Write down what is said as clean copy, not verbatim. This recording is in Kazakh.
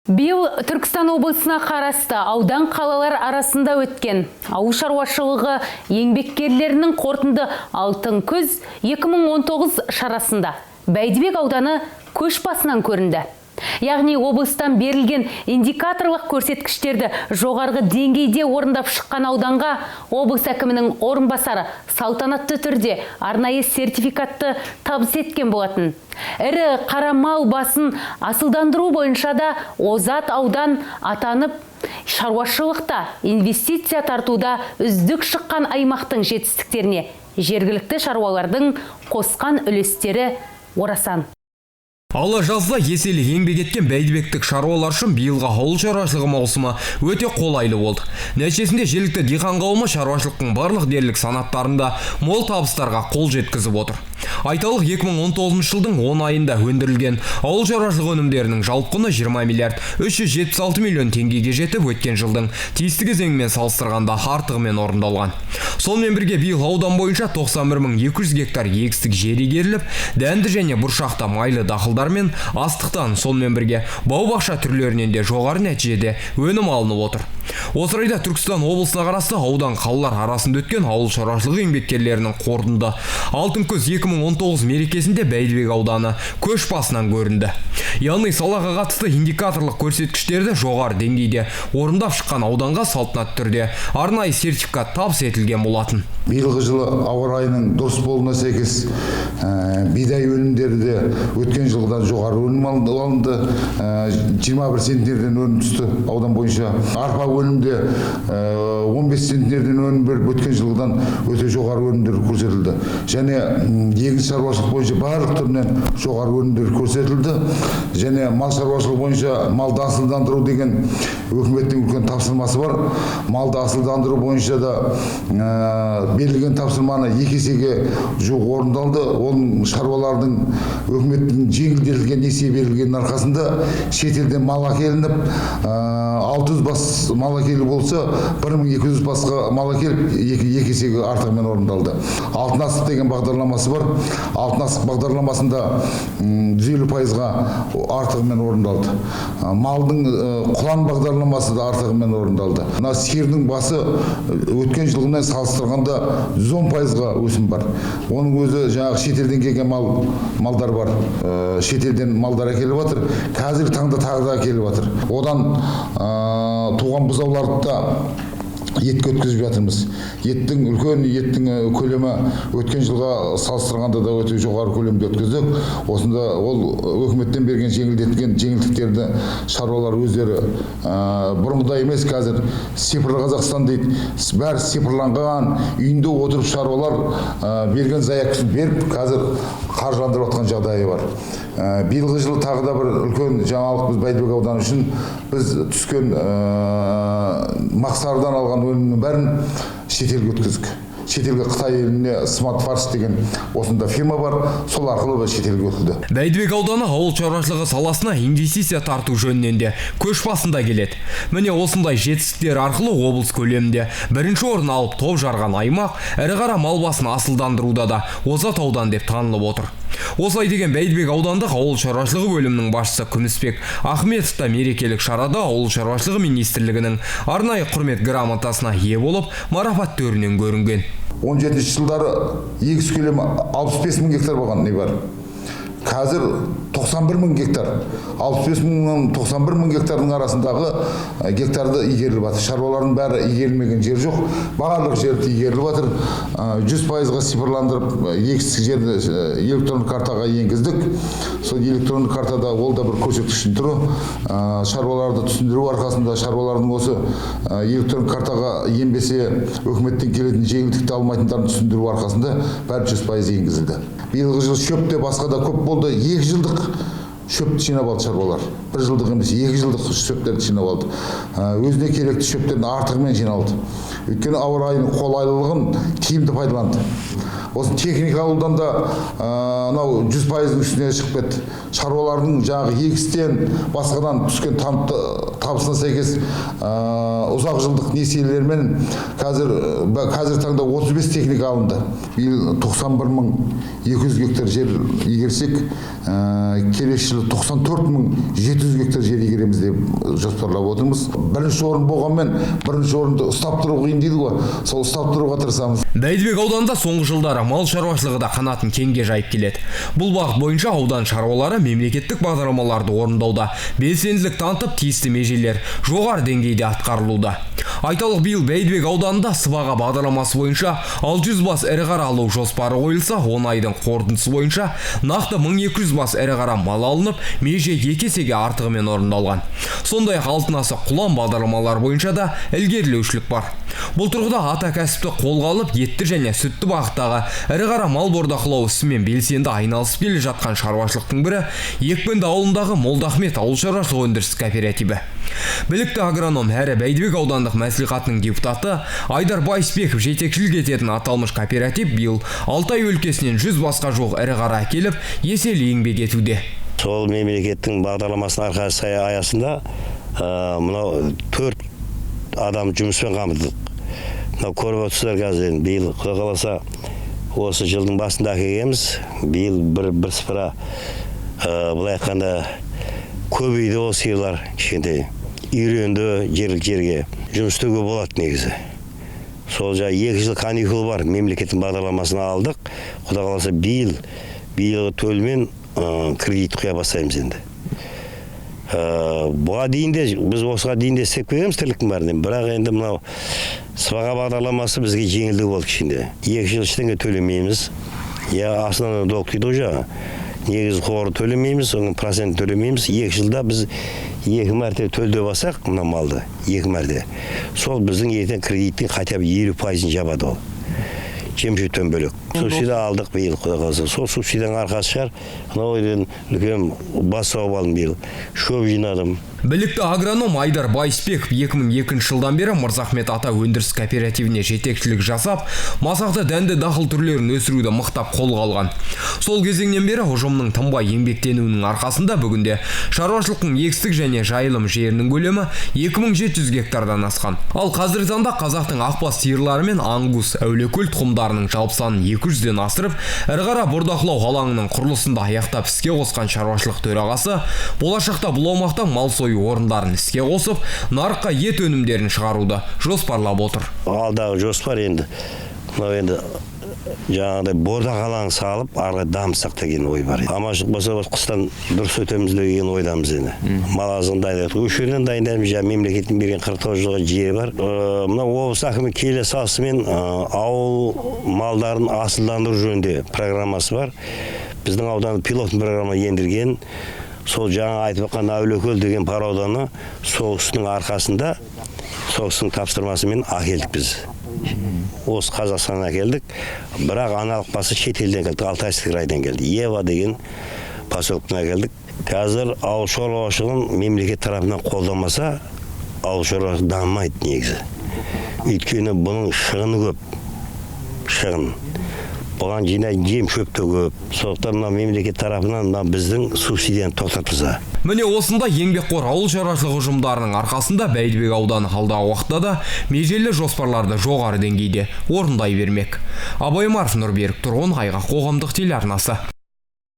Биыл Түркістан облысына қарасты аудан қалалар арасында өткен ауыл шаруашылығы еңбеккерлерінің қорытынды алтын күз 2019 шарасында Бәйдібек ауданы көш басынан көрінді. Яғни облыстан берілген индикаторлық көрсеткіштерді жоғарғы деңгейде орындап шыққан ауданға облыс әкімінің орынбасары салтанатты түрде арнайы сертификатты табыс еткен болатын. Ірі қара мал басын асылдандыру бойынша да озат аудан атанып, шаруашылықта инвестиция тартуда үздік шыққан аймақтың жетістіктеріне жергілікті шаруалардың қосқан үлестері орасан. Алла жазда еселі еңбек еткен бәйдібектік шаруалар үшін биылғы ауыл шаруашылығы маусымы өте қолайлы болды. Нәтижесінде жергілікті диқан қауымы шаруашылықтың барлық дерлік санаттарында мол табыстарға қол жеткізіп отыр. Айталық 2019 жылдың 10 айында өндірілген ауыл шаруашылығы өнімдерінің жалпы құны 20 миллиард 376 миллион теңгеге жетіп, өткен жылдың тиісті кезеңімен салыстырғанда артығымен орындалған. Сонымен бірге биыл аудан бойынша 91.200 гектар егістік жер игеріліп, дәнді және бұршақты майлы дақылдар мен астықтан, сонымен бірге бау-бақша түрлерінен де жоғары нәтижеде өнім алынып отыр. Осы орайда Түркістан облысына қарасты аудан қалалар арасында өткен ауыл шаруашылығы еңбеккерлерінің қорытынды алтын күз 2019 мерекесінде Бәйдібек ауданы көш басынан көрінді. Яғни салаға қатысты индикаторлық көрсеткіштерді жоғары деңгейде орындап шыққан ауданға салтанатты түрде арнайы сертификат табыс етілген болатын. Биылғы жылы ауа райының дұрыс болуына сәйкес бидай өнімдері де өткен жылдан жоғары өнім алынды. 21 центнерден өнім түсті аудан бойынша. Арпа өнімде 15 центнерден өнім беріп, өткен жылдан өте жоғары өнімдер көрсетілді. Және егін шаруашылық бойынша барлық түрінен жоғары өнімдер көрсетілді. Және мал шаруашылығы бойынша малды асылдандыру деген өкіметтің үлкен тапсырмасы бар. Малды асылдандыру бойынша да берілген тапсырманы 2 есеге жуық орындалды. Оның шаруалардың өкіметтің жеңілдетілген несие берілгеннің арқасында шетелден мал әкелініп, 600 бас мал әкелі болса, 1200 басқа мал әкеліп 2 есеге артығымен орындалды. Алтын асық деген бағдарламасы бар. Алтын асық бағдарламасында 150%-ға артығымен орындалды. Малдың құлан бағдарламасы да артығымен орындалды. Мына сиырдың басы өткен жылғымен салыстырғанда 110%-ға өсім бар. Оның өзі жаңағы шетелден келген малдар бар. Шетелден малдар әкеліп жатыр. Қазіргі таңда тағы да әкеліп жатыр. Одан туған бұзауларды да етке өткізіп жатырмыз. Еттің көлемі өткен жылға салыстырғанда да өте жоғары көлемде өткіздік. Осында ол өкіметтен берген жеңілдіктерді шаруалар өздері бұрынғыдай емес, қазір цифрлы Қазақстан дейді. Бәрі цифрланған, үйінде отырып шаруалар берген заявкасын беріп, қазір қаржыландырып жатқан жағдайы бар. Биылғы жылы тағы да бір үлкен жаңалық біз Бәйдібек ауданы үшін біз түскен мақсардан алған өнімнің бәрін шетелге өткіздік. Шетелге Қытай еліне Smart Farms деген осында фирма бар, сол арқылы біз шетелге өткізді. Бәйдібек ауданы ауыл шаруашылығы саласына инвестиция тарту жөнінен де көш басында келеді. Міне осындай жетістіктер арқылы облыс көлемінде бірінші орын алып топ жарған аймақ ірі қара мал басын асылдандыруда да озат аудан деп танылып отыр. Осылай деген Бәйдібек аудандық ауыл шаруашылығы бөлімінің басшысы Күмісбек Ахметов та мерекелік шарада ауыл шаруашылығы министрлігінің арнайы құрмет грамотасына ие болып, марапат төрінен көрінген. 17 жылдары егіс көлемі 65 мың гектар болған не бар. Қазір 91 мың гектар. 65 мыңнан 91 мың гектардың арасындағы гектарды игеріліп жатыр. Шаруалардың бәрі игерілмеген жер жоқ. Барлық жерді игеріліп жатыр. 100%-ға цифрландырып, егістік жерді электронды картаға енгіздік. Сол электронды картада ол да бір көрсеткіштің түрі. Шаруаларды түсіндіру арқасында шаруалардың осы электронды картаға енбесе өкіметтен келетін жеңілдікті алмайтындарын түсіндіру арқасында бәрі 100% енгізілді. Биылғы жыл шөпте басқа да көп болды. 2 жылдық шөпті жинап алды шаруалар. 1 жылдық емес, 2 жылдық шөптерді жинап алды. Өзіне керекті шөптердің артығымен жиналды. Өйткені ауа райының қолайлылығын тиімді пайдаланды. Осы техника ауылдан да 100%-ның үстіне шығып кетті. Шаруалардың жаңағы егістен басқадан түскен табысына сәйкес ұзақ жылдық несиелермен қазір таңда 35 техника алынды. Биыл 91.200 гектар жер игерсек, келесі жылы 94.700 гектар жер игереміз деп жоспарлап отырмыз. Бірінші орын болғанмен, бірінші орынды ұстап тұру қиын дейді ғой. Сол ұстап тұруға тырысамыз. Бәйдібек ауданында соңғы жылдары мал шаруашылығы да қанатын кеңге жайып келеді. Бұл бағыт бойынша аудан шаруалары мемлекеттік бағдарламаларды орындауда белсенділік танытып, тиісті межелер жоғары деңгейде атқарылуда. Айталық, биыл Бәйдібек ауданында сыбаға бағдарламасы бойынша 600 бас ірі қара алу жоспары қойылса, 10 айдың қорытындысы бойынша нақты 1200 бас ірі қара мал алынып, меже 2 есеге артығымен орындалған. Сондай-ақ алтын асы құлан бағдарламалар бойынша да ілгерілеушілік бар. Бұл тұрғыда ата кәсіпті қолға алып, етті және сүтті бағыттағы ірі қара мал бордақылау ісімен белсенді айналысып келе жатқан шаруашылықтың бірі Екпенді ауылындағы Молдахмет ауыл шаруашылық өндіріс кооперативі. Білікті агроном әрі Бәйдібек аудандық мәслихатының депутаты Айдар Байсбеков жетекшілік ететін аталмыш кооператив биыл Алтай өлкесінен 100 басқа жоқ ірі қара әкеліп, еселі еңбек етуде. Сол мемлекеттің бағдарламасының арқасы аясында мынау 4 адам жұмыспен қамтыдық. Мынау көріп отырсыздар қазір, биыл Құдай қаласа осы жылдың басында әкелгенбіз. Биыл бірсыпыра былай айтқанда көбейді осы сиырлар, кішкентай үйренді жерге. Жұмыс істеуге болады негізі. Сол 2 жыл каникул бар, мемлекеттің бағдарламасына алдық. Құдай қаласа биылғы төлмен кредит құя бастаймыз енді. Бұға дейін де, біз осыға дейін де істеп келеміз тірліктің бәрінен. Бірақ енді мынау сыбаға бағдарламасы бізге жеңілдік болды кішкентай. 2 жыл ештеңе төлемейміз. Основной долг дейді ғой жаңа. Негізі қоры төлемейміз, оның процент төлемейміз. 2 жылда біз 2 мәрте төлдеп алсақ, мына малды 2 мәрте. Сол біздің ертең кредиттің хотя бы 50% жабады ол. Жем-шөптен бөлек. Субсидия алдық биыл, Құдай қаласа. Сол субсидияның арқасы шығар. Мынау үлкен бас сауып алдым биыл. Шөп жинадым. Білікті агроном Айдар Байсбеков 2002 жылдан бері Мырзахмет ата өндіріс кооперативіне жетекшілік жасап, масақты дәнді дақыл түрлерін өсіруді мықтап қолға алған. Сол кезеңнен бері ұжымның тынбай еңбектенуінің арқасында бүгінде шаруашылықтың егістік және жайылым жерінің көлемі 2700 гектардан асқан. Ал қазіргі таңда қазақтың ақбас сиырлары мен ангус, әулиекөл тұқымдарының жалпы санын 200-ден асырып, ірі қара бордақылау алаңының құрылысында аяқтап іске қосқан шаруашылық төрағасы болашақта бұл аумақта мал сою орындарын іске қосып, нарыққа ет өнімдерін шығаруды жоспарлап отыр. Алдағы жоспар енді жаңағыдай бордақ алаң салып, арғы дамысақ деген ой бар. Амашық болса қыстан дұрыс өтеміз деген ойдамыз енді. Мал азығын дайындадық. Өшерден дайындаймыз, мемлекеттің берген 49 жылға жері бар. Мына облыс әкімі келе салысымен ауыл малдарын асылдандыру жөнінде программасы бар. Біздің ауданы пилот программа ендірген. Сол жаңа айтып отқан әулиекөл деген пар ауданы соғыстың арқасында, соғыстың тапсырмасымен әкелдік біз. Осы Қазақстаннан әкелдік, бірақ аналық басы шетелден келді, Алтайский райдан келді. Ева деген поселоктан әкелдік. Қазір ауыл шаруашылығын мемлекет тарапынан қолдамаса, ауыл шаруашылығы дамымайды негізі. Өйткені бұның шығыны көп. Шығын. Бұған жинайтын жем шөпті көп. Сондықтан мемлекет тарапынан біздің субсидияны тоқтатпаса. Міне осында еңбекқор ауыл шаруашылығы ұжымдарының арқасында Бәйдібек ауданы алдағы уақытта да межелі жоспарларды жоғары деңгейде орындай бермек. Абай Марф, Нұрберік Тұрғын, Айға қоғамдық телеарнасы.